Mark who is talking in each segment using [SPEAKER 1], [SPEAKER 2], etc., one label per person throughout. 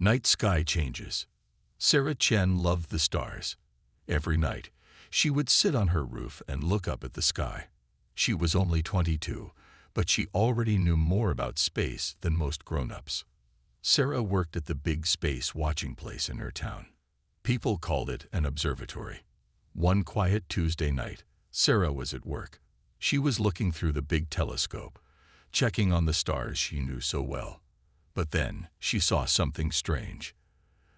[SPEAKER 1] Night sky changes. Sarah Chen loved the stars. Every night, she would sit on her roof and look up at the sky. She was only 22, but she already knew more about space than most grown-ups. Sarah worked at the big space watching place in her town. People called it an observatory. One quiet Tuesday night, Sarah was at work. She was looking through the big telescope, checking on the stars she knew so well. But then she saw something strange.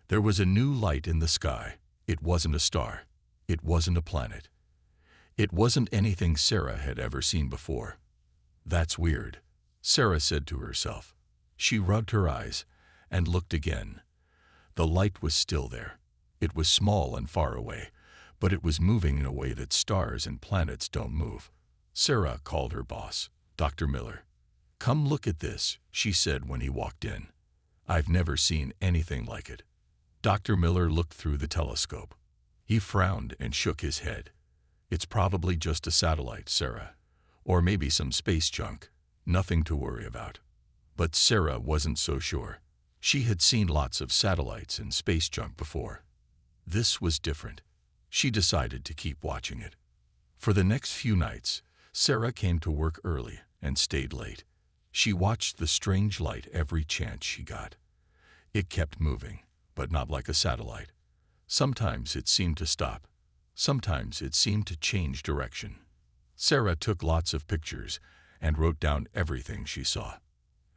[SPEAKER 1] There was a new light in the sky. It wasn't a star. It wasn't a planet. It wasn't anything Sarah had ever seen before. "That's weird," Sarah said to herself. She rubbed her eyes and looked again. The light was still there. It was small and far away, but it was moving in a way that stars and planets don't move. Sarah called her boss, Dr. Miller. "Come look at this," she said when he walked in. "I've never seen anything like it." Dr. Miller looked through the telescope. He frowned and shook his head. "It's probably just a satellite, Sarah. Or maybe some space junk. Nothing to worry about." But Sarah wasn't so sure. She had seen lots of satellites and space junk before. This was different. She decided to keep watching it. For the next few nights, Sarah came to work early and stayed late. She watched the strange light every chance she got. It kept moving, but not like a satellite. Sometimes it seemed to stop. Sometimes it seemed to change direction. Sarah took lots of pictures and wrote down everything she saw.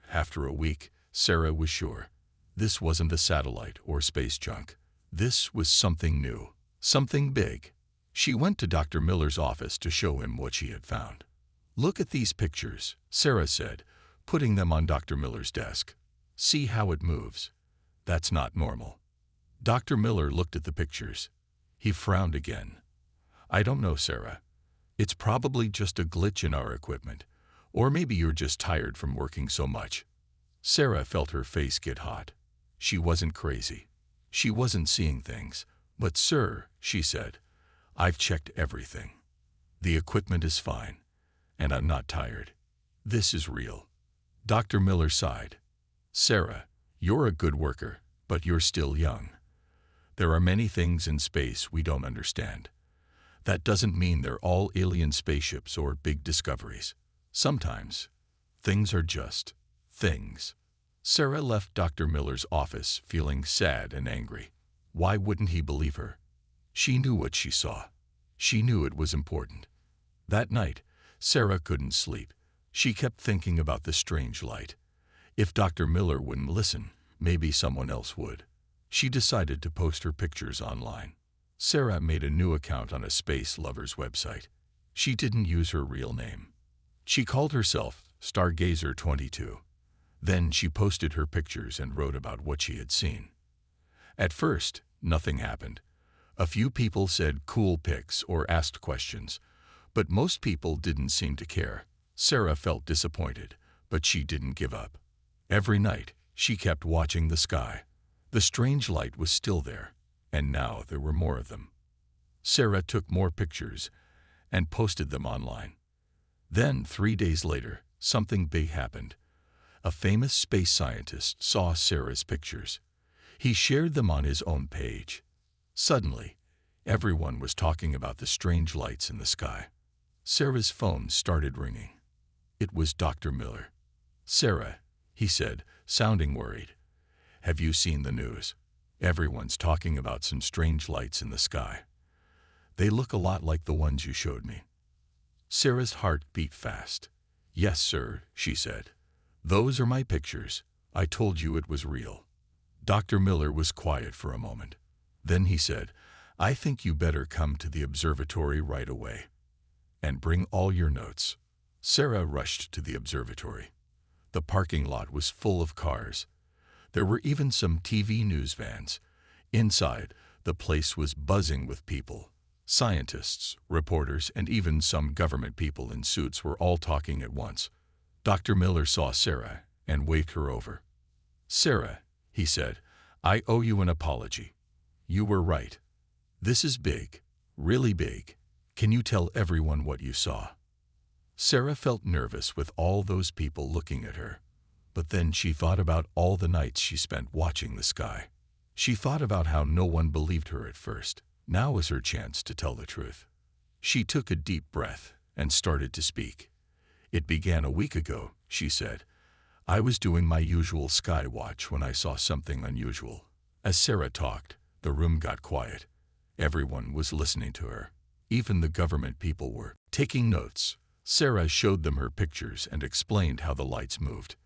[SPEAKER 1] After a week, Sarah was sure. This wasn't a satellite or space junk. This was something new, something big. She went to Dr. Miller's office to show him what she had found. "Look at these pictures," Sarah said, putting them on Dr. Miller's desk. "See how it moves. That's not normal." Dr. Miller looked at the pictures. He frowned again. "I don't know, Sarah. It's probably just a glitch in our equipment. Or maybe you're just tired from working so much." Sarah felt her face get hot. She wasn't crazy. She wasn't seeing things. "But sir," she said, "I've checked everything. The equipment is fine, and I'm not tired. This is real." Dr. Miller sighed. "Sarah, you're a good worker, but you're still young. There are many things in space we don't understand. That doesn't mean they're all alien spaceships or big discoveries. Sometimes, things are just things." Sarah left Dr. Miller's office feeling sad and angry. Why wouldn't he believe her? She knew what she saw. She knew it was important. That night, Sarah couldn't sleep. She kept thinking about the strange light. If Dr. Miller wouldn't listen, maybe someone else would. She decided to post her pictures online. Sarah made a new account on a space lover's website. She didn't use her real name. She called herself Stargazer22. Then she posted her pictures and wrote about what she had seen. At first, nothing happened. A few people said cool pics or asked questions, but most people didn't seem to care. Sarah felt disappointed, but she didn't give up. Every night, she kept watching the sky. The strange light was still there, and now there were more of them. Sarah took more pictures and posted them online. Then, 3 days later, something big happened. A famous space scientist saw Sarah's pictures. He shared them on his own page. Suddenly, everyone was talking about the strange lights in the sky. Sarah's phone started ringing. It was Dr. Miller. "Sarah," he said, sounding worried. "Have you seen the news? Everyone's talking about some strange lights in the sky. They look a lot like the ones you showed me." Sarah's heart beat fast. "Yes, sir," she said. "Those are my pictures. I told you it was real." Dr. Miller was quiet for a moment. Then he said, "I think you better come to the observatory right away. And bring all your notes." Sarah rushed to the observatory. The parking lot was full of cars. There were even some TV news vans. Inside, the place was buzzing with people. Scientists, reporters, and even some government people in suits were all talking at once. Dr. Miller saw Sarah and waved her over. "Sarah," he said, "I owe you an apology. You were right. This is big, really big. Can you tell everyone what you saw?" Sarah felt nervous with all those people looking at her. But then she thought about all the nights she spent watching the sky. She thought about how no one believed her at first. Now was her chance to tell the truth. She took a deep breath and started to speak. "It began a week ago," she said. "I was doing my usual sky watch when I saw something unusual." As Sarah talked, the room got quiet. Everyone was listening to her. Even the government people were taking notes. Sarah showed them her pictures and explained how the lights moved.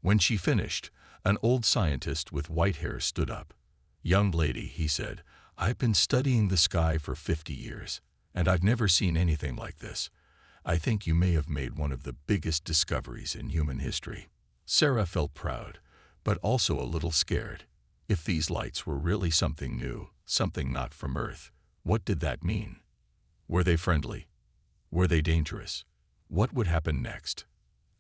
[SPEAKER 1] When she finished, an old scientist with white hair stood up. "Young lady," he said, "I've been studying the sky for 50 years, and I've never seen anything like this. I think you may have made one of the biggest discoveries in human history." Sarah felt proud, but also a little scared. If these lights were really something new, something not from Earth, what did that mean? Were they friendly? Were they dangerous? What would happen next?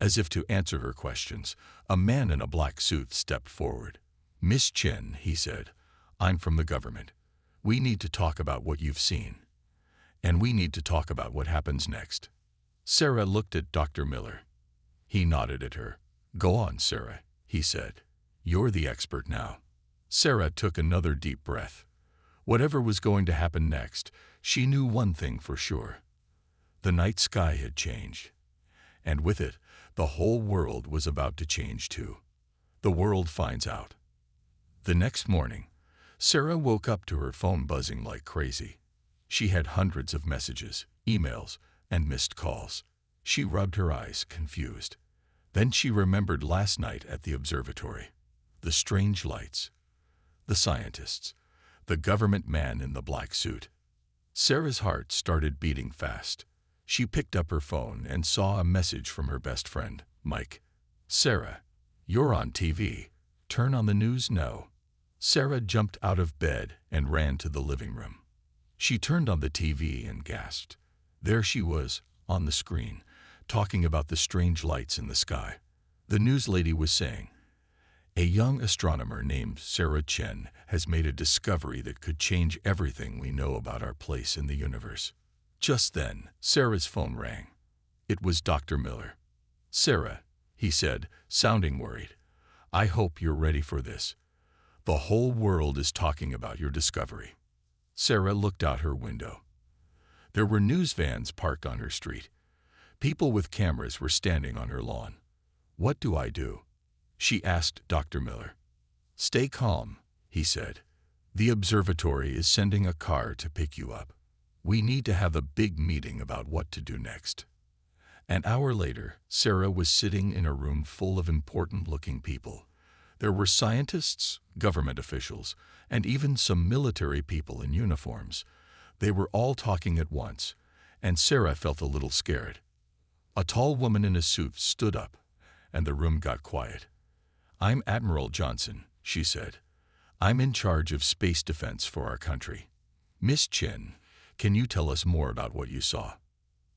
[SPEAKER 1] As if to answer her questions, a man in a black suit stepped forward. "Miss Chen," he said, "I'm from the government. We need to talk about what you've seen. And we need to talk about what happens next." Sarah looked at Dr. Miller. He nodded at her. "Go on, Sarah," he said. "You're the expert now." Sarah took another deep breath. Whatever was going to happen next, she knew one thing for sure. The night sky had changed. And with it, the whole world was about to change too. The world finds out. The next morning, Sarah woke up to her phone buzzing like crazy. She had hundreds of messages, emails, and missed calls. She rubbed her eyes, confused. Then she remembered last night at the observatory. The strange lights. The scientists. The government man in the black suit. Sarah's heart started beating fast. She picked up her phone and saw a message from her best friend, Mike. "Sarah, you're on TV. Turn on the news now." Sarah jumped out of bed and ran to the living room. She turned on the TV and gasped. There she was, on the screen, talking about the strange lights in the sky. The news lady was saying, "A young astronomer named Sarah Chen has made a discovery that could change everything we know about our place in the universe." Just then, Sarah's phone rang. It was Dr. Miller. "Sarah," he said, sounding worried, "I hope you're ready for this. The whole world is talking about your discovery." Sarah looked out her window. There were news vans parked on her street. People with cameras were standing on her lawn. "What do I do?" she asked Dr. Miller. "Stay calm," he said. "The observatory is sending a car to pick you up. We need to have a big meeting about what to do next." An hour later, Sarah was sitting in a room full of important-looking people. There were scientists, government officials, and even some military people in uniforms. They were all talking at once, and Sarah felt a little scared. A tall woman in a suit stood up, and the room got quiet. "I'm Admiral Johnson," she said. "I'm in charge of space defense for our country. Miss Chen, can you tell us more about what you saw?"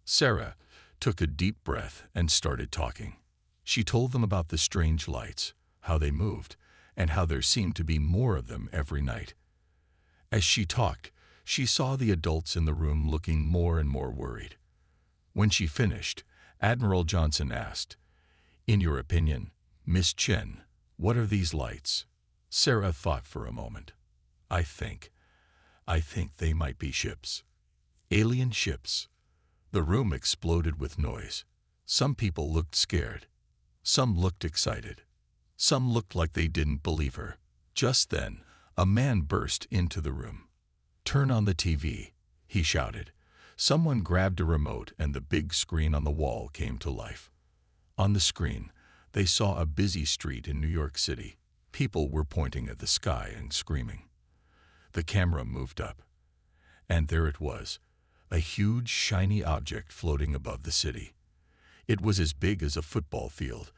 [SPEAKER 1] Sarah took a deep breath and started talking. She told them about the strange lights, how they moved, and how there seemed to be more of them every night. As she talked, she saw the adults in the room looking more and more worried. When she finished, Admiral Johnson asked, "In your opinion, Miss Chen, what are these lights?" Sarah thought for a moment. I think they might be ships. Alien ships." The room exploded with noise. Some people looked scared. Some looked excited. Some looked like they didn't believe her. Just then, a man burst into the room. "Turn on the TV," he shouted. Someone grabbed a remote and the big screen on the wall came to life. On the screen, they saw a busy street in New York City. People were pointing at the sky and screaming. The camera moved up. And there it was, a huge, shiny object floating above the city. It was as big as a football field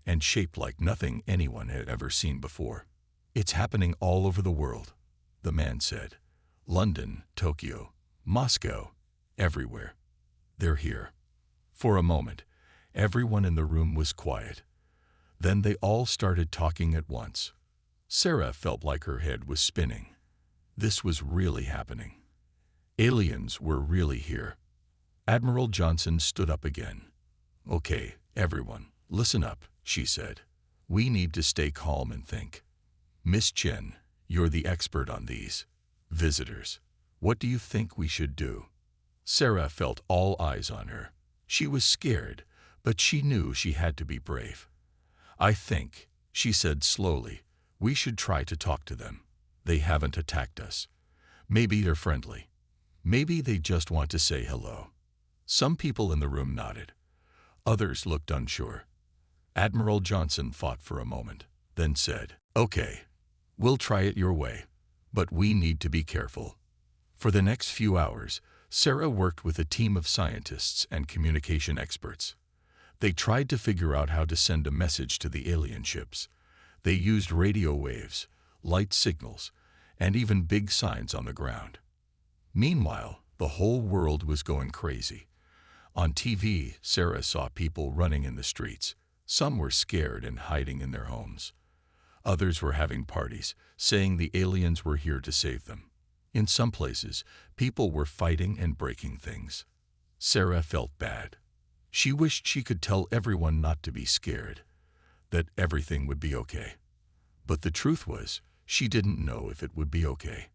[SPEAKER 1] and shaped like nothing anyone had ever seen before. "It's happening all over the world," the man said. "London, Tokyo, Moscow, everywhere. They're here." For a moment, everyone in the room was quiet. Then they all started talking at once. Sarah felt like her head was spinning. This was really happening. Aliens were really here. Admiral Johnson stood up again. "Okay, everyone, listen up," she said. We need to stay calm and think. Miss Chen, you're the expert on these visitors. What do you think we should do? Sarah felt all eyes on her. She was scared, but she knew she had to be brave. I think, she said slowly, we should try to talk to them. They haven't attacked us. Maybe they're friendly. Maybe they just want to say hello. Some people in the room nodded. Others looked unsure. Admiral Johnson thought for a moment, then said, "Okay, we'll try it your way, but we need to be careful." For the next few hours, Sarah worked with a team of scientists and communication experts. They tried to figure out how to send a message to the alien ships. They used radio waves, light signals, and even big signs on the ground. Meanwhile, the whole world was going crazy. On TV, Sarah saw people running in the streets. Some were scared and hiding in their homes. Others were having parties, saying the aliens were here to save them. In some places, people were fighting and breaking things. Sarah felt bad. She wished she could tell everyone not to be scared, that everything would be okay. But the truth was, she didn't know if it would be okay.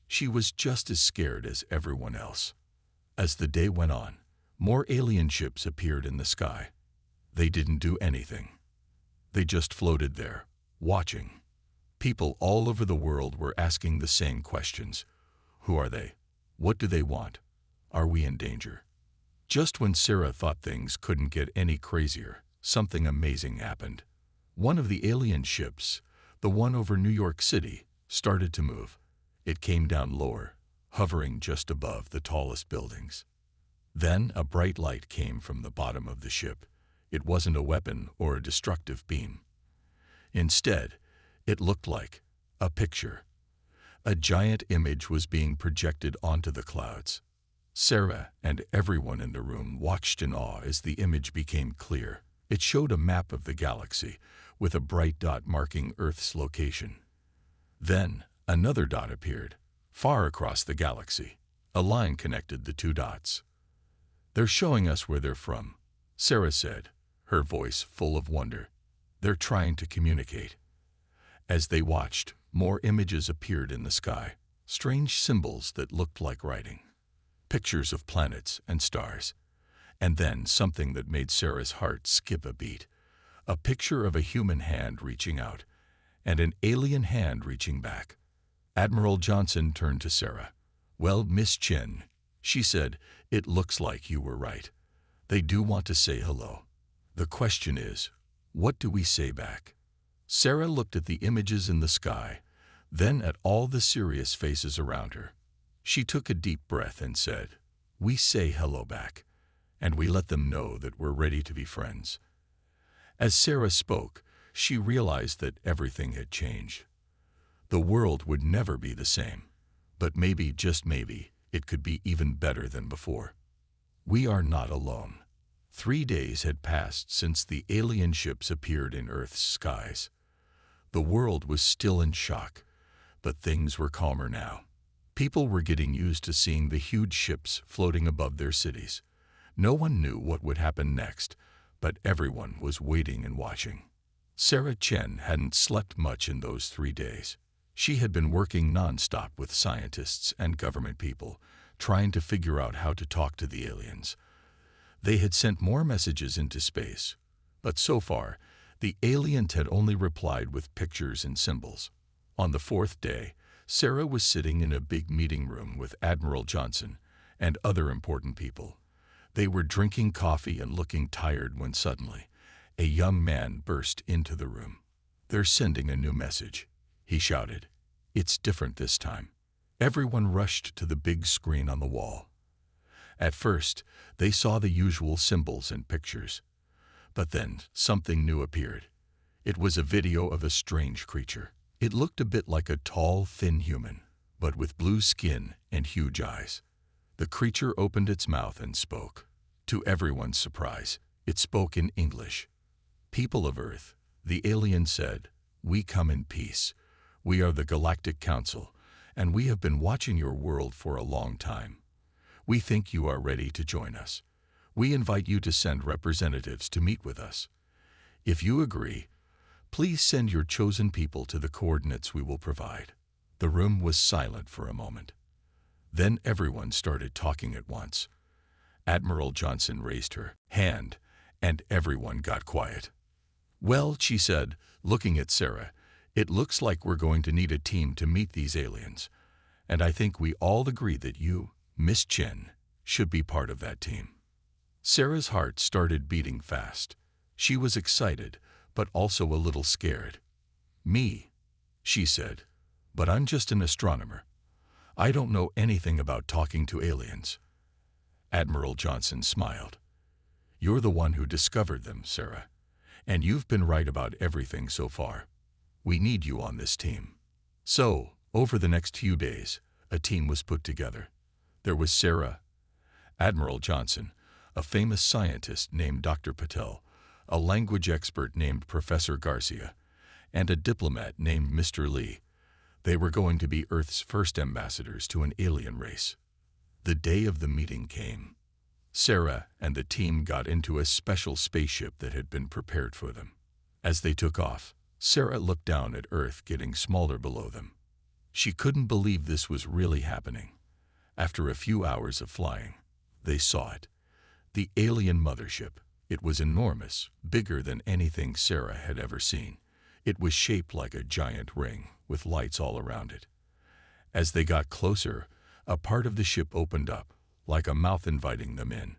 [SPEAKER 1] She was just as scared as everyone else. As the day went on, more alien ships appeared in the sky. They didn't do anything. They just floated there, watching. People all over the world were asking the same questions. Who are they? What do they want? Are we in danger? Just when Sarah thought things couldn't get any crazier, something amazing happened. One of the alien ships, the one over New York City, started to move. It came down lower, hovering just above the tallest buildings. Then a bright light came from the bottom of the ship. It wasn't a weapon or a destructive beam. Instead, it looked like a picture. A giant image was being projected onto the clouds. Sarah and everyone in the room watched in awe as the image became clear. It showed a map of the galaxy, with a bright dot marking Earth's location. Then, another dot appeared, far across the galaxy. A line connected the two dots. "They're showing us where they're from," Sarah said, her voice full of wonder. "They're trying to communicate." As they watched, more images appeared in the sky, strange symbols that looked like writing. Pictures of planets and stars. And then something that made Sarah's heart skip a beat. A picture of a human hand reaching out, and an alien hand reaching back. Admiral Johnson turned to Sarah. "Well, Miss Chen," she said, "it looks like you were right. They do want to say hello. The question is, what do we say back?" Sarah looked at the images in the sky, then at all the serious faces around her. She took a deep breath and said, "We say hello back, and we let them know that we're ready to be friends." As Sarah spoke, she realized that everything had changed. The world would never be the same, but maybe, just maybe, it could be even better than before. We are not alone. 3 days had passed since the alien ships appeared in Earth's skies. The world was still in shock, but things were calmer now. People were getting used to seeing the huge ships floating above their cities. No one knew what would happen next, but everyone was waiting and watching. Sarah Chen hadn't slept much in those 3 days. She had been working non-stop with scientists and government people, trying to figure out how to talk to the aliens. They had sent more messages into space, but so far, the aliens had only replied with pictures and symbols. On the 4th day, Sarah was sitting in a big meeting room with Admiral Johnson and other important people. They were drinking coffee and looking tired when suddenly, a young man burst into the room. "They're sending a new message," he shouted. "It's different this time." Everyone rushed to the big screen on the wall. At first, they saw the usual symbols and pictures. But then, something new appeared. It was a video of a strange creature. It looked a bit like a tall, thin human, but with blue skin and huge eyes. The creature opened its mouth and spoke. To everyone's surprise, it spoke in English. "People of Earth," the alien said, "we come in peace. We are the Galactic Council, and we have been watching your world for a long time. We think you are ready to join us. We invite you to send representatives to meet with us. If you agree, Please send your chosen people to the coordinates we will provide." The room was silent for a moment. Then everyone started talking at once. Admiral Johnson raised her hand, and everyone got quiet. "Well," she said, looking at Sarah, "it looks like we're going to need a team to meet these aliens. And I think we all agree that you, Miss Chen, should be part of that team." Sarah's heart started beating fast. She was excited, but also a little scared. "Me," she said, "but I'm just an astronomer. I don't know anything about talking to aliens." Admiral Johnson smiled. "You're the one who discovered them, Sarah, and you've been right about everything so far. We need you on this team." So, over the next few days, a team was put together. There was Sarah, Admiral Johnson, a famous scientist named Dr. Patel, a language expert named Professor Garcia, and a diplomat named Mr. Lee. They were going to be Earth's first ambassadors to an alien race. The day of the meeting came. Sarah and the team got into a special spaceship that had been prepared for them. As they took off, Sarah looked down at Earth getting smaller below them. She couldn't believe this was really happening. After a few hours of flying, they saw it. The alien mothership. It was enormous, bigger than anything Sarah had ever seen. It was shaped like a giant ring, with lights all around it. As they got closer, a part of the ship opened up, like a mouth inviting them in.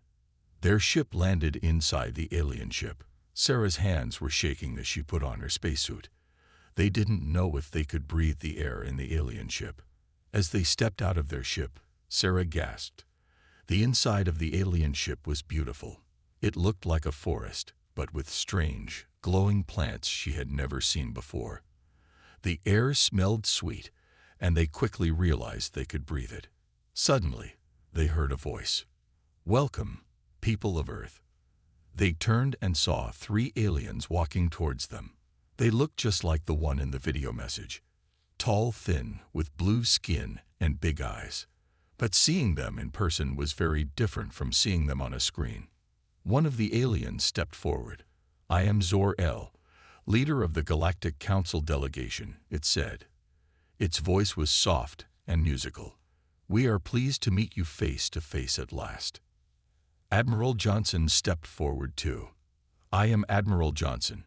[SPEAKER 1] Their ship landed inside the alien ship. Sarah's hands were shaking as she put on her spacesuit. They didn't know if they could breathe the air in the alien ship. As they stepped out of their ship, Sarah gasped. The inside of the alien ship was beautiful. It looked like a forest, but with strange, glowing plants she had never seen before. The air smelled sweet, and they quickly realized they could breathe it. Suddenly, they heard a voice. "Welcome, people of Earth." They turned and saw 3 aliens walking towards them. They looked just like the one in the video message. Tall, thin, with blue skin and big eyes. But seeing them in person was very different from seeing them on a screen. One of the aliens stepped forward. "I am Zor-El, leader of the Galactic Council delegation," it said. Its voice was soft and musical. "We are pleased to meet you face to face at last." Admiral Johnson stepped forward too. "I am Admiral Johnson,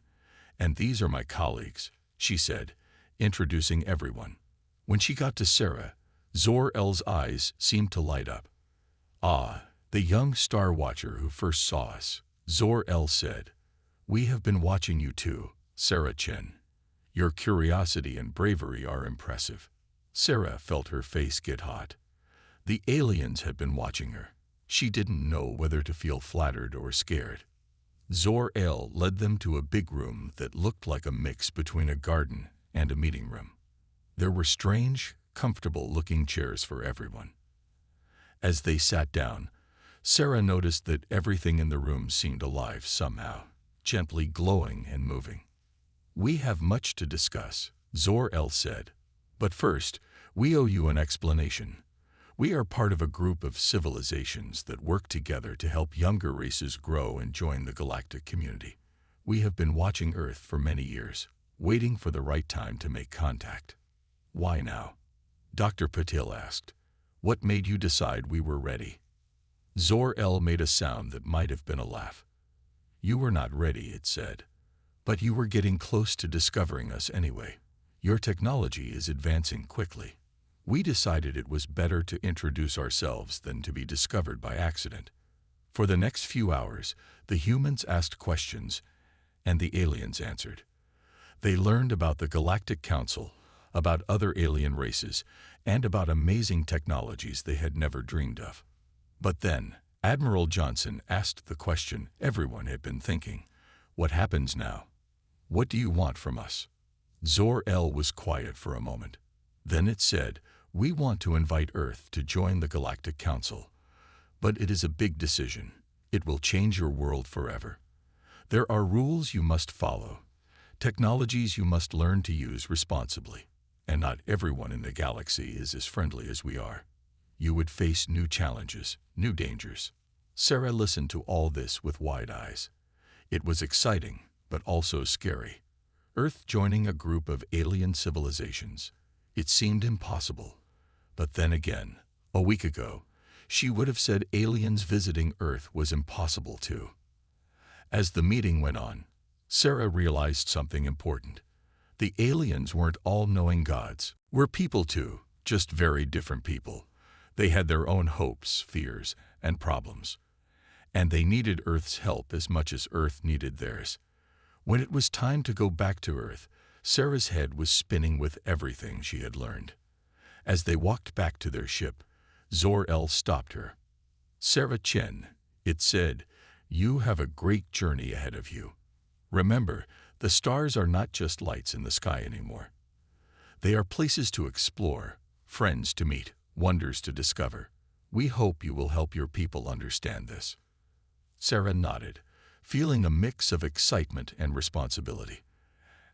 [SPEAKER 1] and these are my colleagues," she said, introducing everyone. When she got to Sarah, Zor-El's eyes seemed to light up. "Ah, the young star watcher who first saw us," Zor-El said. "We have been watching you too, Sarah Chen. Your curiosity and bravery are impressive." Sarah felt her face get hot. The aliens had been watching her. She didn't know whether to feel flattered or scared. Zor-El led them to a big room that looked like a mix between a garden and a meeting room. There were strange, comfortable-looking chairs for everyone. As they sat down, Sarah noticed that everything in the room seemed alive somehow, gently glowing and moving. "We have much to discuss," Zor-El said. "But first, we owe you an explanation. We are part of a group of civilizations that work together to help younger races grow and join the galactic community. We have been watching Earth for many years, waiting for the right time to make contact." "Why now?" Dr. Patel asked. "What made you decide we were ready?" Zor-El made a sound that might have been a laugh. "You were not ready," it said. "But you were getting close to discovering us anyway. Your technology is advancing quickly. We decided it was better to introduce ourselves than to be discovered by accident." For the next few hours, the humans asked questions, and the aliens answered. They learned about the Galactic Council, about other alien races, and about amazing technologies they had never dreamed of. But then, Admiral Johnson asked the question everyone had been thinking. "What happens now? What do you want from us?" Zor-El was quiet for a moment. Then it said, "We want to invite Earth to join the Galactic Council. But it is a big decision. It will change your world forever. There are rules you must follow, technologies you must learn to use responsibly, and not everyone in the galaxy is as friendly as we are. You would face new challenges, new dangers." Sarah listened to all this with wide eyes. It was exciting, but also scary. Earth joining a group of alien civilizations. It seemed impossible. But then again, a week ago, she would have said aliens visiting Earth was impossible too. As the meeting went on, Sarah realized something important. The aliens weren't all-knowing gods. We're people too, just very different people. They had their own hopes, fears, and problems. And they needed Earth's help as much as Earth needed theirs. When it was time to go back to Earth, Sarah's head was spinning with everything she had learned. As they walked back to their ship, Zor-El stopped her. "Sarah Chen," it said, "you have a great journey ahead of you. Remember, the stars are not just lights in the sky anymore. They are places to explore, friends to meet, wonders to discover. We hope you will help your people understand this." Sarah nodded, feeling a mix of excitement and responsibility.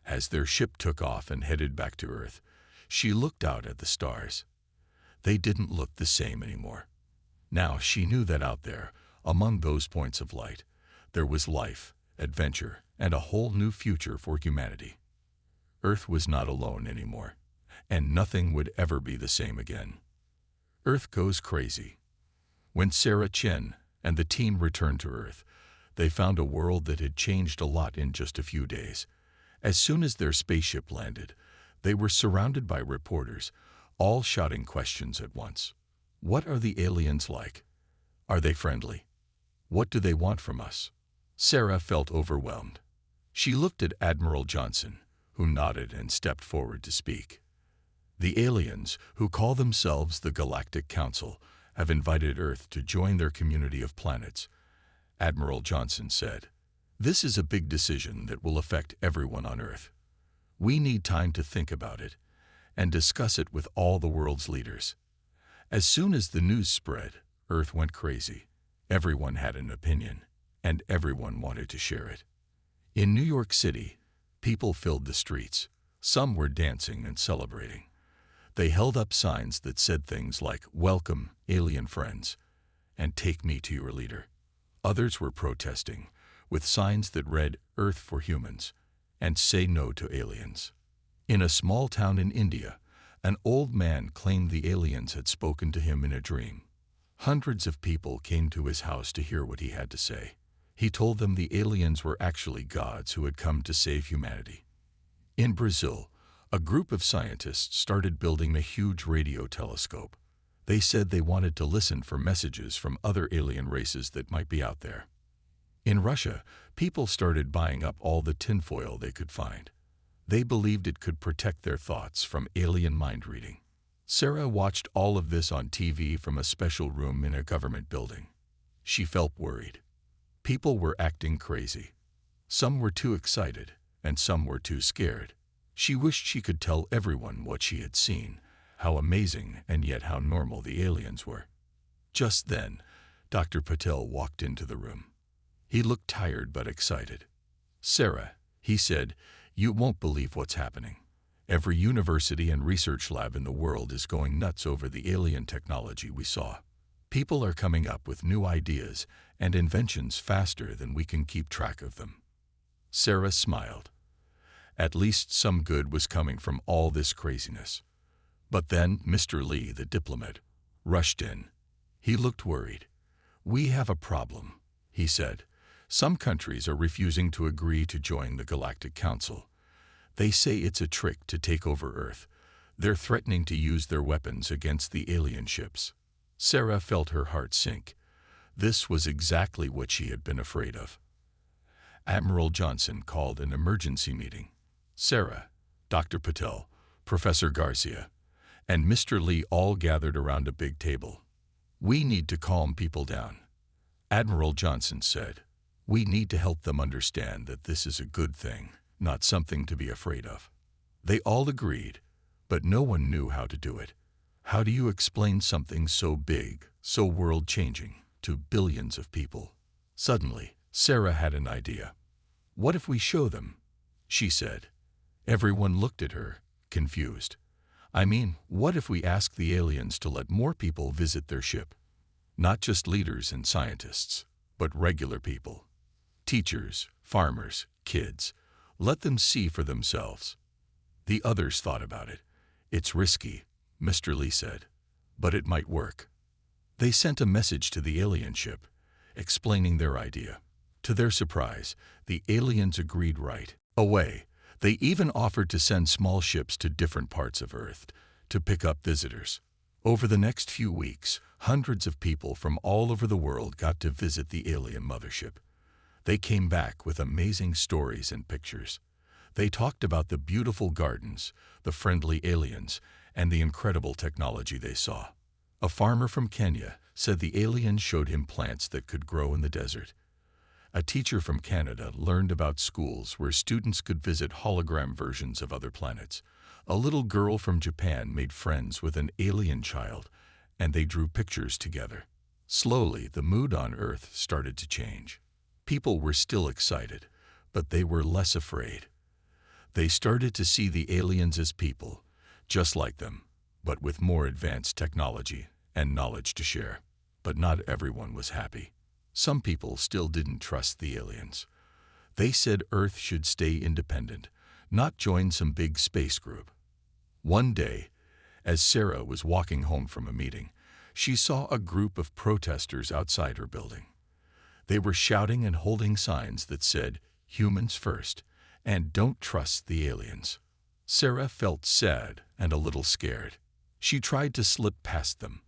[SPEAKER 1] As their ship took off and headed back to Earth, she looked out at the stars. They didn't look the same anymore. Now she knew that out there, among those points of light, there was life, adventure, and a whole new future for humanity. Earth was not alone anymore, and nothing would ever be the same again. Earth goes crazy. When Sarah Chen and the team returned to Earth, they found a world that had changed a lot in just a few days. As soon as their spaceship landed, they were surrounded by reporters, all shouting questions at once. What are the aliens like? Are they friendly? What do they want from us? Sarah felt overwhelmed. She looked at Admiral Johnson, who nodded and stepped forward to speak. "The aliens, who call themselves the Galactic Council, have invited Earth to join their community of planets," Admiral Johnson said. "This is a big decision that will affect everyone on Earth. We need time to think about it and discuss it with all the world's leaders." As soon as the news spread, Earth went crazy. Everyone had an opinion, and everyone wanted to share it. In New York City, people filled the streets. Some were dancing and celebrating. They held up signs that said things like, "Welcome, alien friends," and "Take me to your leader." Others were protesting, with signs that read, "Earth for humans," and "Say no to aliens." In a small town in India, an old man claimed the aliens had spoken to him in a dream. Hundreds of people came to his house to hear what he had to say. He told them the aliens were actually gods who had come to save humanity. In Brazil, a group of scientists started building a huge radio telescope. They said they wanted to listen for messages from other alien races that might be out there. In Russia, people started buying up all the tinfoil they could find. They believed it could protect their thoughts from alien mind reading. Sarah watched all of this on TV from a special room in a government building. She felt worried. People were acting crazy. Some were too excited, and some were too scared. She wished she could tell everyone what she had seen, how amazing and yet how normal the aliens were. Just then, Dr. Patel walked into the room. He looked tired but excited. "Sarah," he said, "you won't believe what's happening. Every university and research lab in the world is going nuts over the alien technology we saw. People are coming up with new ideas and inventions faster than we can keep track of them." Sarah smiled. At least some good was coming from all this craziness. But then Mr. Lee, the diplomat, rushed in. He looked worried. "We have a problem," he said. "Some countries are refusing to agree to join the Galactic Council. They say it's a trick to take over Earth. They're threatening to use their weapons against the alien ships." Sarah felt her heart sink. This was exactly what she had been afraid of. Admiral Johnson called an emergency meeting. Sarah, Dr. Patel, Professor Garcia, and Mr. Lee all gathered around a big table. "We need to calm people down," Admiral Johnson said. "We need to help them understand that this is a good thing, not something to be afraid of." They all agreed, but no one knew how to do it. How do you explain something so big, so world-changing, to billions of people? Suddenly, Sarah had an idea. "What if we show them?" she said. Everyone looked at her, confused. "I mean, what if we ask the aliens to let more people visit their ship? Not just leaders and scientists, but regular people. Teachers, farmers, kids, Let them see for themselves. The others thought about it. It's risky, Mr. Lee said, but it might work. They sent a message to the alien ship, explaining their idea. To their surprise, the aliens agreed right away. They even offered to send small ships to different parts of Earth to pick up visitors. Over the next few weeks, hundreds of people from all over the world got to visit the alien mothership. They came back with amazing stories and pictures. They talked about the beautiful gardens, the friendly aliens, and the incredible technology they saw. A farmer from Kenya said the aliens showed him plants that could grow in the desert. A teacher from Canada learned about schools where students could visit hologram versions of other planets. A little girl from Japan made friends with an alien child, and they drew pictures together. Slowly, the mood on Earth started to change. People were still excited, but they were less afraid. They started to see the aliens as people, just like them, but with more advanced technology and knowledge to share. But not everyone was happy. Some people still didn't trust the aliens. They said Earth should stay independent, not join some big space group. One day, as Sarah was walking home from a meeting, she saw a group of protesters outside her building. They were shouting and holding signs that said, "Humans first," and "Don't trust the aliens." Sarah felt sad and a little scared. She tried to slip past them,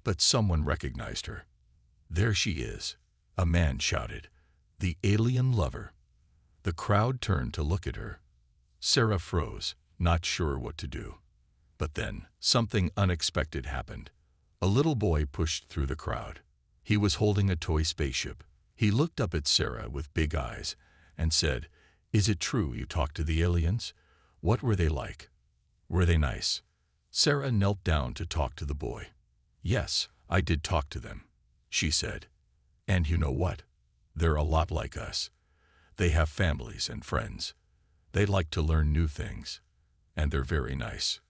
[SPEAKER 1] but someone recognized her. "There she is," a man shouted. "The alien lover." The crowd turned to look at her. Sarah froze, not sure what to do. But then, something unexpected happened. A little boy pushed through the crowd. He was holding a toy spaceship. He looked up at Sarah with big eyes and said, "Is it true you talked to the aliens? What were they like? Were they nice?" Sarah knelt down to talk to the boy. "Yes, I did talk to them," she said. "And you know what? They're a lot like us. They have families and friends. They like to learn new things. And they're very nice."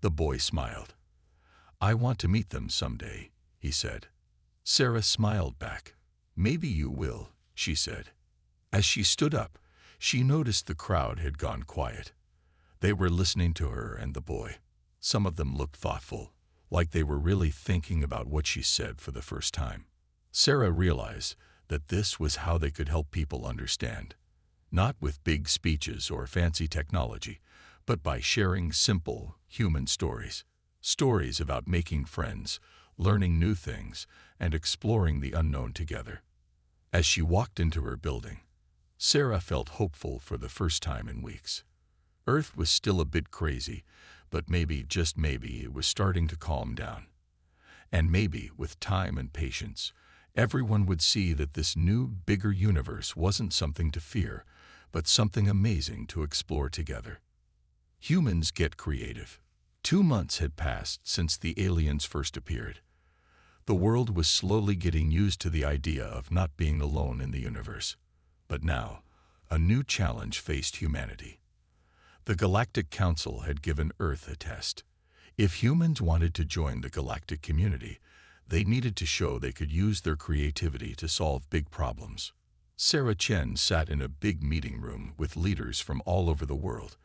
[SPEAKER 1] The boy smiled. "I want to meet them someday," he said. Sarah smiled back. "Maybe you will," she said. As she stood up, she noticed the crowd had gone quiet. They were listening to her and the boy. Some of them looked thoughtful, like they were really thinking about what she said for the first time. Sarah realized that this was how they could help people understand, not with big speeches or fancy technology, but by sharing simple, human stories. Stories about making friends, learning new things, and exploring the unknown together. As she walked into her building, Sarah felt hopeful for the first time in weeks. Earth was still a bit crazy, but maybe, just maybe, it was starting to calm down. And maybe, with time and patience, everyone would see that this new, bigger universe wasn't something to fear, but something amazing to explore together. Humans get creative. 2 months had passed since the aliens first appeared. The world was slowly getting used to the idea of not being alone in the universe. But now, a new challenge faced humanity. The Galactic Council had given Earth a test. If humans wanted to join the galactic community, they needed to show they could use their creativity to solve big problems. Sarah Chen sat in a big meeting room with leaders from all over the world.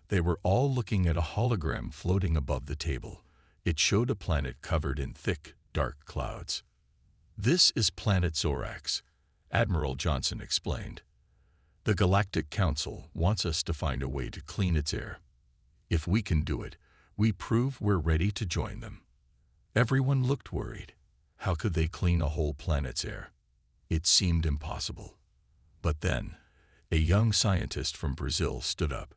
[SPEAKER 1] They were all looking at a hologram floating above the table. It showed a planet covered in thick, dark clouds. "This is planet Orcs," Admiral Johnson explained. "The Galactic Council wants us to find a way to clean its air. If we can do it, we prove we're ready to join them." Everyone looked worried. How could they clean a whole planet's air? It seemed impossible. But then, a young scientist from Brazil stood up.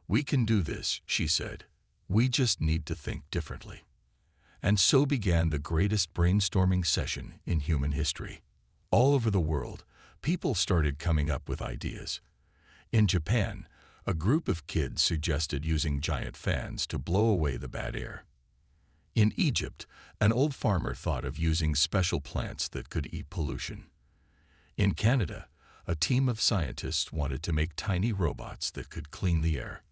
[SPEAKER 1] "We can do this," she said. "We just need to think differently." And so began the greatest brainstorming session in human history. All over the world, people started coming up with ideas. In Japan, a group of kids suggested using giant fans to blow away the bad air. In Egypt, an old farmer thought of using special plants that could eat pollution. In Canada, a team of scientists wanted to make tiny robots that could clean the air.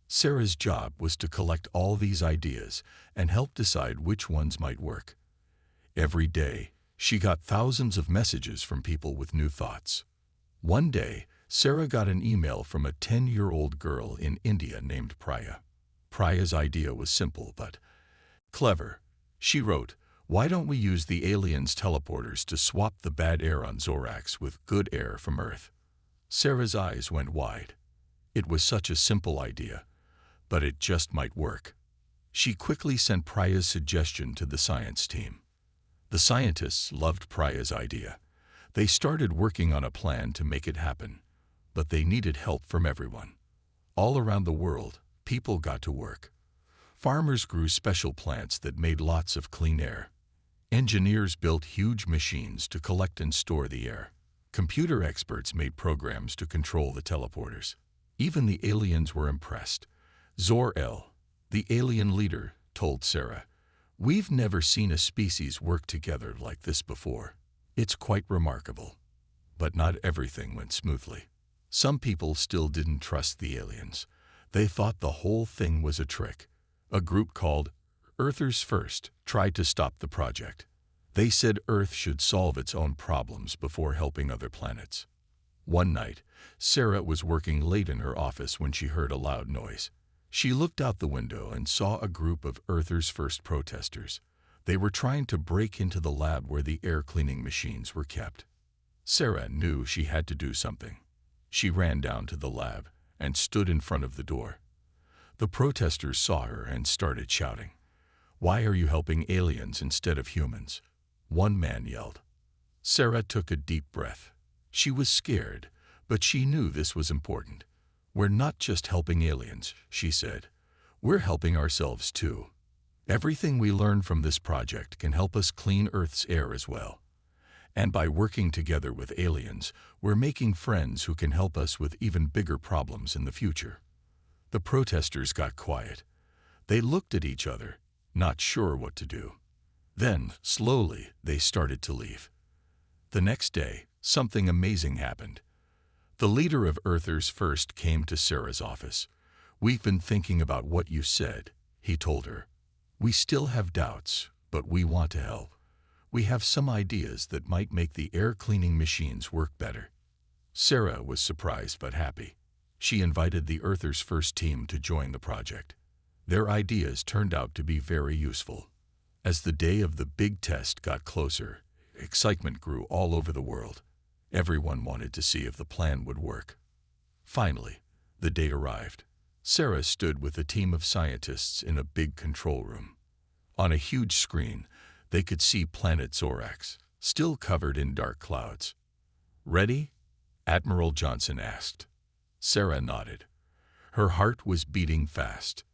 [SPEAKER 1] Sarah's job was to collect all these ideas and help decide which ones might work. Every day, she got thousands of messages from people with new thoughts. One day, Sarah got an email from a 10-year-old girl in India named Priya. Priya's idea was simple but clever. She wrote, "Why don't we use the aliens' teleporters to swap the bad air on Zorax with good air from Earth?" Sarah's eyes went wide. It was such a simple idea, but it just might work. She quickly sent Priya's suggestion to the science team. The scientists loved Priya's idea. They started working on a plan to make it happen, but they needed help from everyone. All around the world, people got to work. Farmers grew special plants that made lots of clean air. Engineers built huge machines to collect and store the air. Computer experts made programs to control the teleporters. Even the aliens were impressed. Zor-El, the alien leader, told Sarah, "We've never seen a species work together like this before. It's quite remarkable." But not everything went smoothly. Some people still didn't trust the aliens. They thought the whole thing was a trick. A group called Earthers First tried to stop the project. They said Earth should solve its own problems before helping other planets. One night, Sarah was working late in her office when she heard a loud noise. She looked out the window and saw a group of Earthers First protesters. They were trying to break into the lab where the air cleaning machines were kept. Sarah knew she had to do something. She ran down to the lab and stood in front of the door. The protesters saw her and started shouting, "Why are you helping aliens instead of humans?" One man yelled. Sarah took a deep breath. She was scared, but she knew this was important. "We're not just helping aliens," she said. "We're helping ourselves too. Everything we learn from this project can help us clean Earth's air as well. And by working together with aliens, we're making friends who can help us with even bigger problems in the future." The protesters got quiet. They looked at each other, not sure what to do. Then, slowly, they started to leave. The next day, something amazing happened. The leader of Earthers First came to Sarah's office. "We've been thinking about what you said," he told her. "We still have doubts, but we want to help. We have some ideas that might make the air cleaning machines work better." Sarah was surprised but happy. She invited the Earthers First team to join the project. Their ideas turned out to be very useful. As the day of the big test got closer, excitement grew all over the world. Everyone wanted to see if the plan would work. Finally, the day arrived. Sarah stood with a team of scientists in a big control room. On a huge screen, they could see planet Zorax, still covered in dark clouds. "Ready?" Admiral Johnson asked. Sarah nodded. Her heart was beating fast.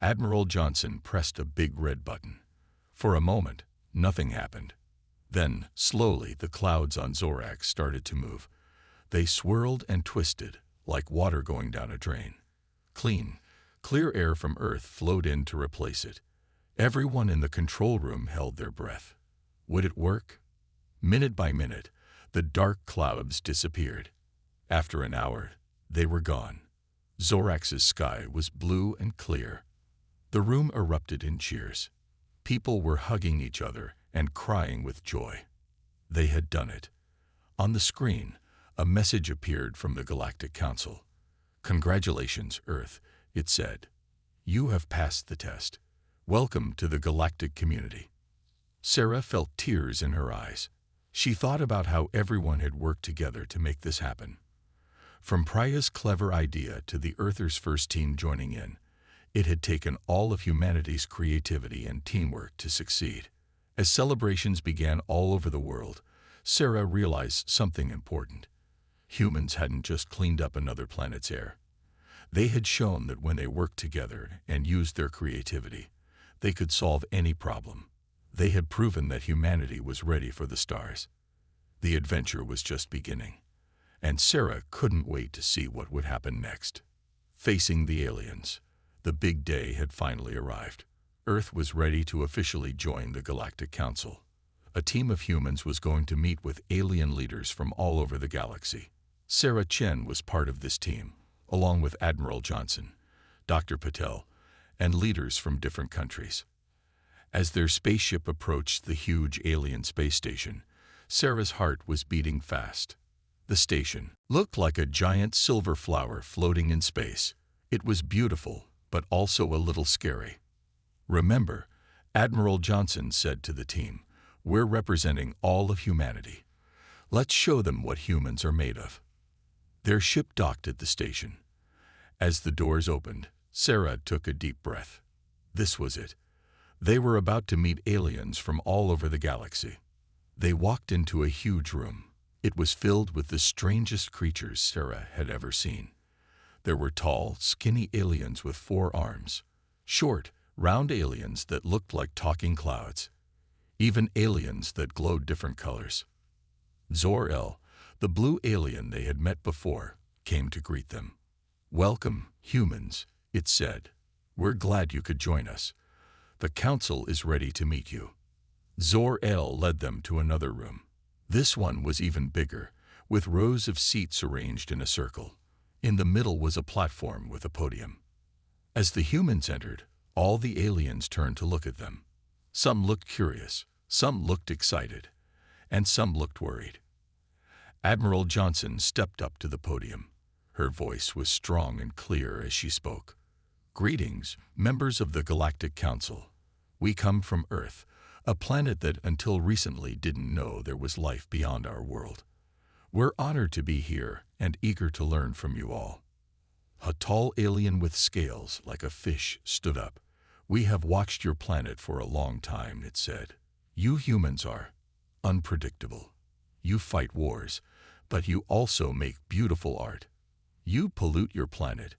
[SPEAKER 1] Admiral Johnson pressed a big red button. For a moment, nothing happened. Then, slowly, the clouds on Zorax started to move. They swirled and twisted, like water going down a drain. Clear air from Earth flowed in to replace it. Everyone in the control room held their breath. Would it work? Minute by minute, the dark clouds disappeared. After an hour, they were gone. Zorax's sky was blue and clear. The room erupted in cheers. People were hugging each other and crying with joy. They had done it. On the screen, a message appeared from the Galactic Council. "Congratulations, Earth," it said. "You have passed the test. Welcome to the galactic community." Sarah felt tears in her eyes. She thought about how everyone had worked together to make this happen. From Priya's clever idea to the Earthers First team joining in, it had taken all of humanity's creativity and teamwork to succeed. As celebrations began all over the world, Sarah realized something important. Humans hadn't just cleaned up another planet's air. They had shown that when they worked together and used their creativity, they could solve any problem. They had proven that humanity was ready for the stars. The adventure was just beginning, and Sarah couldn't wait to see what would happen next. Facing the aliens, the big day had finally arrived. Earth was ready to officially join the Galactic Council. A team of humans was going to meet with alien leaders from all over the galaxy. Sarah Chen was part of this team, along with Admiral Johnson, Dr. Patel, and leaders from different countries. As their spaceship approached the huge alien space station, Sarah's heart was beating fast. The station looked like a giant silver flower floating in space. It was beautiful, but also a little scary. "Remember," Admiral Johnson said to the team, "we're representing all of humanity. Let's show them what humans are made of." Their ship docked at the station. As the doors opened, Sarah took a deep breath. This was it. They were about to meet aliens from all over the galaxy. They walked into a huge room. It was filled with the strangest creatures Sarah had ever seen. There were tall, skinny aliens with 4 arms, short, round aliens that looked like talking clouds, even aliens that glowed different colors. Zor-El, the blue alien they had met before, came to greet them. "Welcome, humans," it said. "We're glad you could join us. The Council is ready to meet you." Zor-El led them to another room. This one was even bigger, with rows of seats arranged in a circle. In the middle was a platform with a podium. As the humans entered, all the aliens turned to look at them. Some looked curious, some looked excited, and some looked worried. Admiral Johnson stepped up to the podium. Her voice was strong and clear as she spoke. "Greetings, members of the Galactic Council. We come from Earth, a planet that until recently didn't know there was life beyond our world. We're honored to be here and eager to learn from you all." A tall alien with scales like a fish stood up. "We have watched your planet for a long time," it said. "You humans are unpredictable. You fight wars, but you also make beautiful art. You pollute your planet,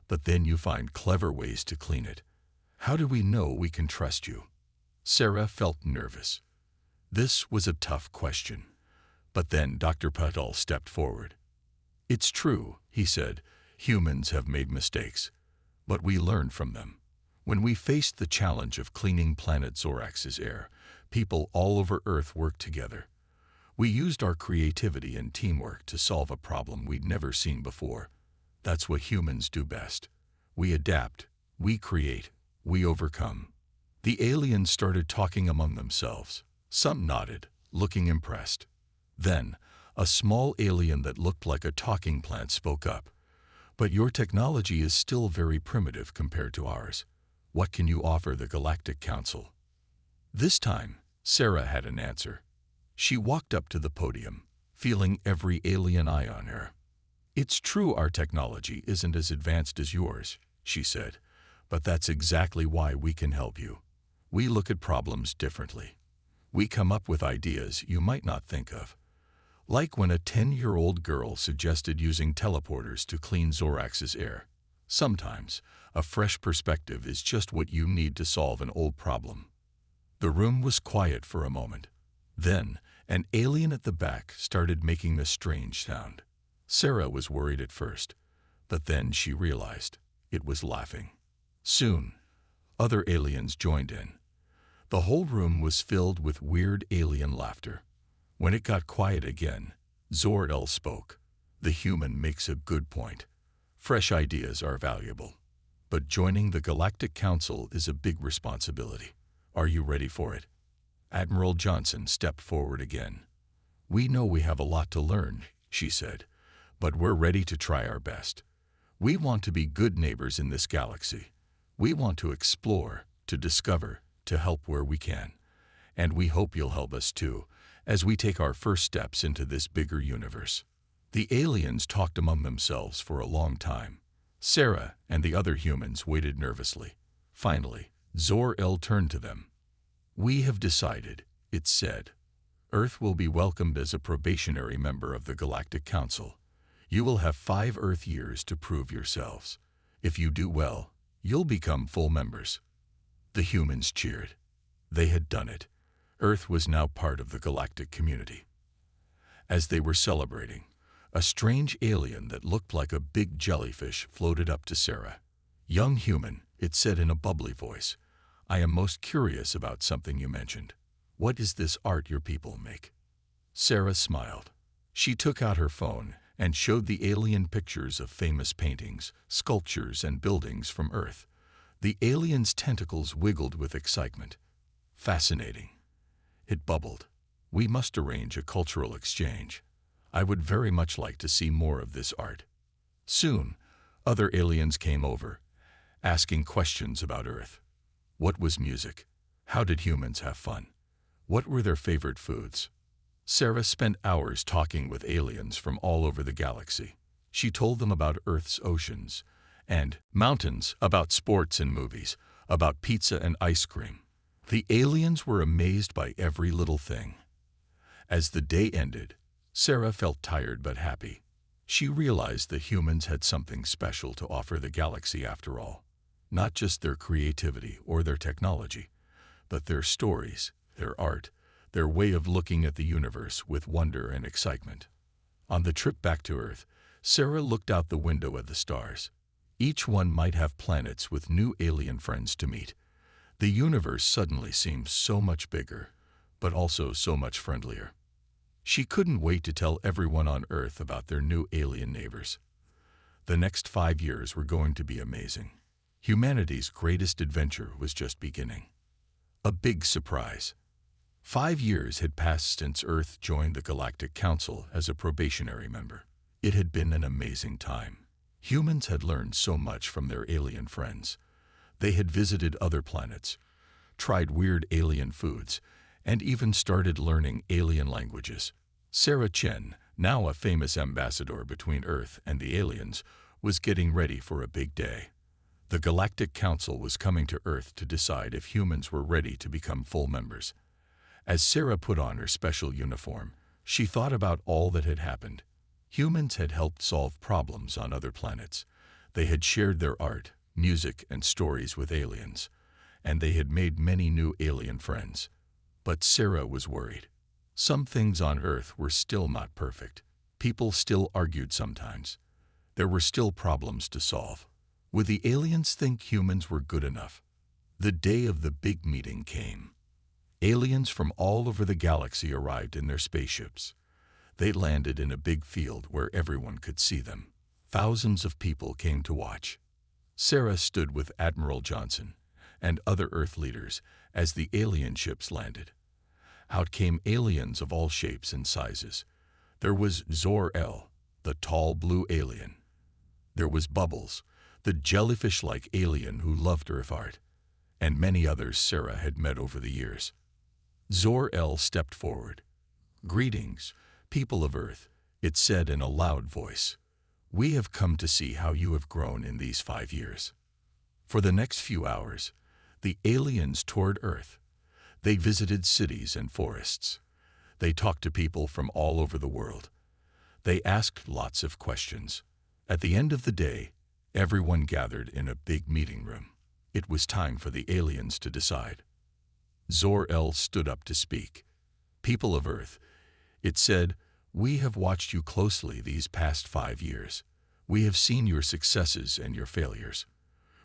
[SPEAKER 1] but then you find clever ways to clean it. How do we know we can trust you?" Sarah felt nervous. This was a tough question. But then Dr. Patel stepped forward. "It's true," he said. "Humans have made mistakes, but we learn from them. When we faced the challenge of cleaning planet Zorax's air, people all over Earth worked together. We used our creativity and teamwork to solve a problem we'd never seen before. That's what humans do best. We adapt, we create, we overcome." The aliens started talking among themselves. Some nodded, looking impressed. Then, a small alien that looked like a talking plant spoke up. "But your technology is still very primitive compared to ours. What can you offer the Galactic Council?" This time, Sarah had an answer. She walked up to the podium, feeling every alien eye on her. "It's true our technology isn't as advanced as yours," she said, "but that's exactly why we can help you. We look at problems differently. We come up with ideas you might not think of. Like when a 10-year-old girl suggested using teleporters to clean Zorax's air. Sometimes, a fresh perspective is just what you need to solve an old problem." The room was quiet for a moment. Then, an alien at the back started making this strange sound. Sarah was worried at first, but then she realized it was laughing. Soon, other aliens joined in. The whole room was filled with weird alien laughter. When it got quiet again, Zor-El spoke. "The human makes a good point. Fresh ideas are valuable. But joining the Galactic Council is a big responsibility. Are you ready for it?" Admiral Johnson stepped forward again. "We know we have a lot to learn," she said, "but we're ready to try our best. We want to be good neighbors in this galaxy. We want to explore, to discover, to help where we can. And we hope you'll help us too, as we take our first steps into this bigger universe." The aliens talked among themselves for a long time. Sarah and the other humans waited nervously. Finally, Zor-El turned to them. "We have decided," it said. "Earth will be welcomed as a probationary member of the Galactic Council. You will have 5 Earth years to prove yourselves. If you do well, you'll become full members." The humans cheered. They had done it. Earth was now part of the galactic community. As they were celebrating, a strange alien that looked like a big jellyfish floated up to Sarah. "Young human," it said in a bubbly voice, "I am most curious about something you mentioned. What is this art your people make?" Sarah smiled. She took out her phone and showed the alien pictures of famous paintings, sculptures, and buildings from Earth. The alien's tentacles wiggled with excitement. "Fascinating." It bubbled. "We must arrange a cultural exchange. I would very much like to see more of this art." Soon, other aliens came over, asking questions about Earth. What was music? How did humans have fun? What were their favorite foods? Sarah spent hours talking with aliens from all over the galaxy. She told them about Earth's oceans and mountains, about sports and movies, about pizza and ice cream. The aliens were amazed by every little thing. As the day ended, Sarah felt tired but happy. She realized that humans had something special to offer the galaxy after all. Not just their creativity or their technology, but their stories, their art, their way of looking at the universe with wonder and excitement. On the trip back to Earth, Sarah looked out the window at the stars. Each one might have planets with new alien friends to meet. The universe suddenly seemed so much bigger, but also so much friendlier. She couldn't wait to tell everyone on Earth about their new alien neighbors. The next 5 years were going to be amazing. Humanity's greatest adventure was just beginning. A big surprise. 5 years had passed since Earth joined the Galactic Council as a probationary member. It had been an amazing time. Humans had learned so much from their alien friends. They had visited other planets, tried weird alien foods, and even started learning alien languages. Sarah Chen, now a famous ambassador between Earth and the aliens, was getting ready for a big day. The Galactic Council was coming to Earth to decide if humans were ready to become full members. As Sarah put on her special uniform, she thought about all that had happened. Humans had helped solve problems on other planets. They had shared their art, music, and stories with aliens, and they had made many new alien friends. But Sarah was worried. Some things on Earth were still not perfect. People still argued sometimes. There were still problems to solve. Would the aliens think humans were good enough? The day of the big meeting came. Aliens from all over the galaxy arrived in their spaceships. They landed in a big field where everyone could see them. Thousands of people came to watch. Sarah stood with Admiral Johnson and other Earth leaders as the alien ships landed. Out came aliens of all shapes and sizes. There was Zor-El, the tall blue alien. There was Bubbles, the jellyfish-like alien who loved Earth art, and many others Sarah had met over the years. Zor-El stepped forward. "Greetings, people of Earth," it said in a loud voice. "We have come to see how you have grown in these 5 years." For the next few hours, the aliens toured Earth. They visited cities and forests. They talked to people from all over the world. They asked lots of questions. At the end of the day, everyone gathered in a big meeting room. It was time for the aliens to decide. Zor-El stood up to speak. "People of Earth," it said, "we have watched you closely these past 5 years. We have seen your successes and your failures.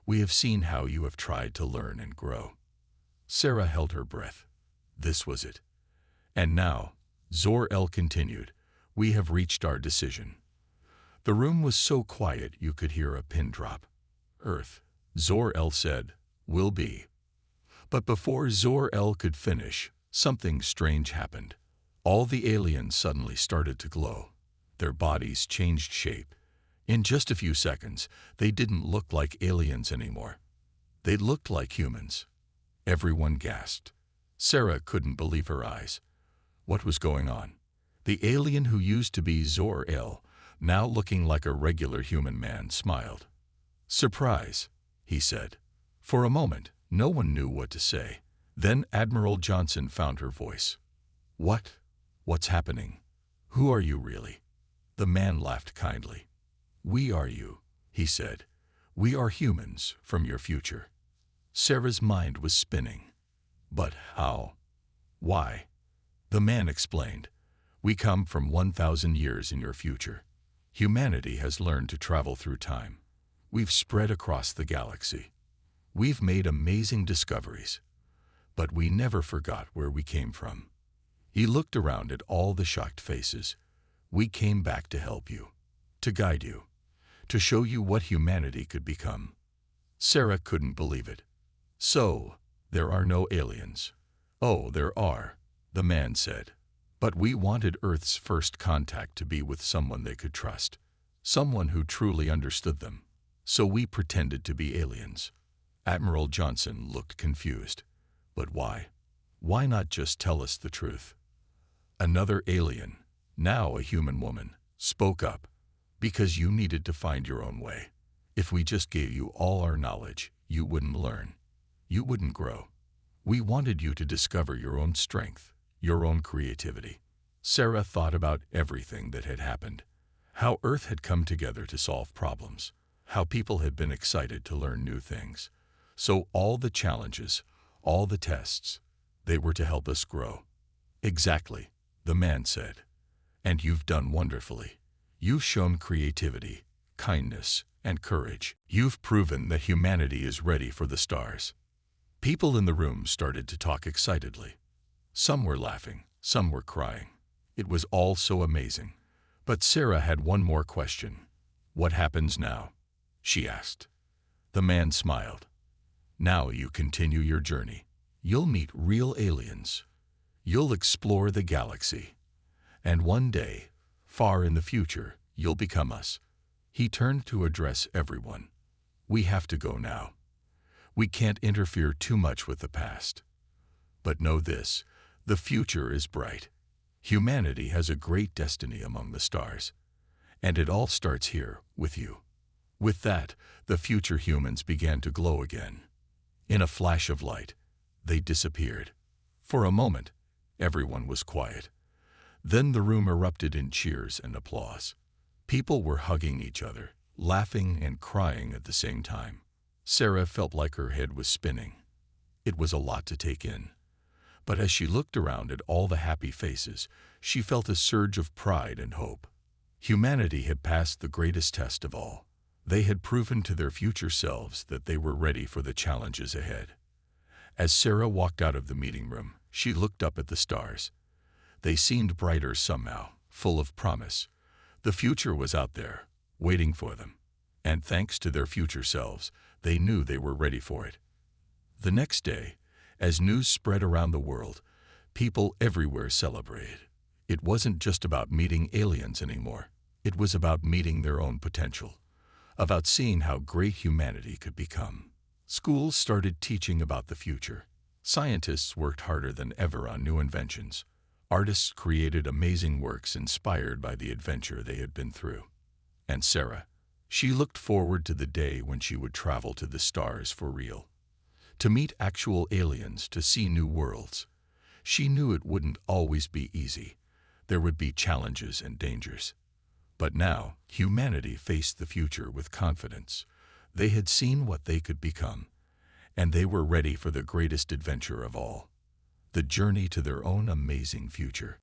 [SPEAKER 1] We have seen how you have tried to learn and grow." Sarah held her breath. This was it. "And now," Zor-El continued, "we have reached our decision." The room was so quiet you could hear a pin drop. "Earth," Zor-El said, "will be." But before Zor-El could finish, something strange happened. All the aliens suddenly started to glow. Their bodies changed shape. In just a few seconds, they didn't look like aliens anymore. They looked like humans. Everyone gasped. Sarah couldn't believe her eyes. What was going on? The alien who used to be Zor-El, now looking like a regular human man, smiled. "Surprise," he said. For a moment, no one knew what to say. Then Admiral Johnson found her voice. What's happening? Who are you really?" The man laughed kindly. "We are you," he said. "We are humans from your future." Sarah's mind was spinning. But how? Why? The man explained. "We come from 1,000 years in your future. Humanity has learned to travel through time. We've spread across the galaxy. We've made amazing discoveries. But we never forgot where we came from." He looked around at all the shocked faces. "We came back to help you, to guide you, to show you what humanity could become." Sarah couldn't believe it. "So, there are no aliens." "Oh, there are," the man said. But we wanted Earth's first contact to be with someone they could trust, someone who truly understood them. So we pretended to be aliens. Admiral Johnson looked confused. But why? Why not just tell us the truth? Another alien, now a human woman, spoke up. Because you needed to find your own way. If we just gave you all our knowledge, you wouldn't learn. You wouldn't grow. We wanted you to discover your own strength, your own creativity. Sarah thought about everything that had happened. How Earth had come together to solve problems. How people had been excited to learn new things. So all the challenges, all the tests, they were to help us grow. Exactly, the man said. And you've done wonderfully. You've shown creativity, kindness, and courage. You've proven that humanity is ready for the stars. People in the room started to talk excitedly. Some were laughing, some were crying. It was all so amazing. But Sarah had one more question. What happens now? She asked. The man smiled. Now you continue your journey. You'll meet real aliens. You'll explore the galaxy. And one day, far in the future, you'll become us. He turned to address everyone. We have to go now. We can't interfere too much with the past. But know this, the future is bright. Humanity has a great destiny among the stars. And it all starts here, with you. With that, the future humans began to glow again. In a flash of light, they disappeared. For a moment, everyone was quiet. Then the room erupted in cheers and applause. People were hugging each other, laughing and crying at the same time. Sarah felt like her head was spinning. It was a lot to take in. But as she looked around at all the happy faces, she felt a surge of pride and hope. Humanity had passed the greatest test of all. They had proven to their future selves that they were ready for the challenges ahead. As Sarah walked out of the meeting room, she looked up at the stars. They seemed brighter somehow, full of promise. The future was out there, waiting for them. And thanks to their future selves, they knew they were ready for it. The next day, as news spread around the world, people everywhere celebrated. It wasn't just about meeting aliens anymore. It was about meeting their own potential, about seeing how great humanity could become. Schools started teaching about the future. Scientists worked harder than ever on new inventions. Artists created amazing works inspired by the adventure they had been through. And Sarah, she looked forward to the day when she would travel to the stars for real. To meet actual aliens, to see new worlds. She knew it wouldn't always be easy. There would be challenges and dangers. But now, humanity faced the future with confidence. They had seen what they could become, and they were ready for the greatest adventure of all. The journey to their own amazing future.